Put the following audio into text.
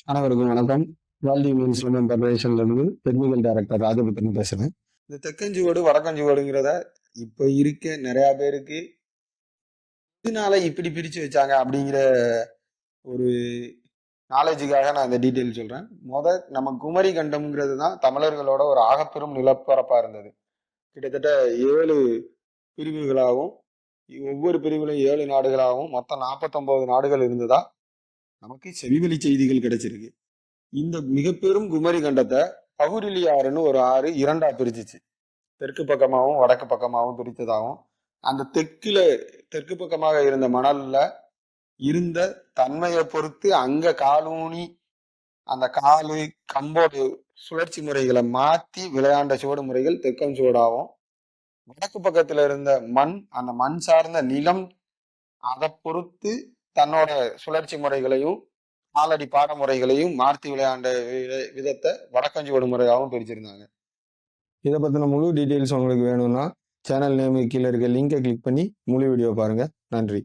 அனைவருக்கும் வணக்கம். Value means women ஃபெடரேஷன்ல இருந்து டெக்னிக்கல் டைரக்டர் ராஜபுத்திரன் பேசுறேன். இந்த தெற்கஞ்சுவடு வடக்கஞ்சுவடுங்கிறத இப்ப இருக்க நிறைய பேருக்கு இதனால இப்படி பிரிச்சு வச்சாங்க அப்படிங்கிற ஒரு நாலேஜுக்காக நான் இந்த டீட்டெயில் சொல்றேன். நம்ம குமரி கண்டம்ங்கிறது தான் தமிழர்களோட ஒரு ஆகப்பெரும் நிலப்பரப்பா இருந்தது. கிட்டத்தட்ட 7 பிரிவுகளாகவும் ஒவ்வொரு பிரிவுலையும் 7 நாடுகளாகவும் மொத்தம் 49 நாடுகள் இருந்ததா நமக்கு செவிவழி செய்திகள் கிடைச்சிருக்கு. இந்த மிக பெரும் குமரி கண்டத்தை பகுரிலி ஆறுன்னு ஒரு ஆறு இரண்டா பிரிச்சிச்சு. தெற்கு பக்கமாகவும் வடக்கு பக்கமாகவும் பிரித்ததாகவும் அந்த தெற்கு பக்கமாக இருந்த மணல்ல இருந்த தன்மையை பொறுத்து அங்க காலூனி அந்த காலு கம்போடு சுழற்சி முறைகளை மாத்தி விளையாண்ட சுவடு முறைகள் தெற்கம் சுவடாகும். வடக்கு பக்கத்துல இருந்த அந்த மண் சார்ந்த நிலம் அதை பொறுத்து தன்னோட சுழற்சி முறைகளையும் நாலடி பாடமுறைகளையும் மாற்றி விளையாண்ட விதத்தை வடக்கஞ்சுவடு முறையாகவும் பிரிச்சிருந்தாங்க. இதை பத்தின முழு டீட்டெயில்ஸ் உங்களுக்கு வேணும்னா சேனல் நேம் கீழே இருக்க லிங்கை கிளிக் பண்ணி முழு வீடியோ பாருங்க. நன்றி.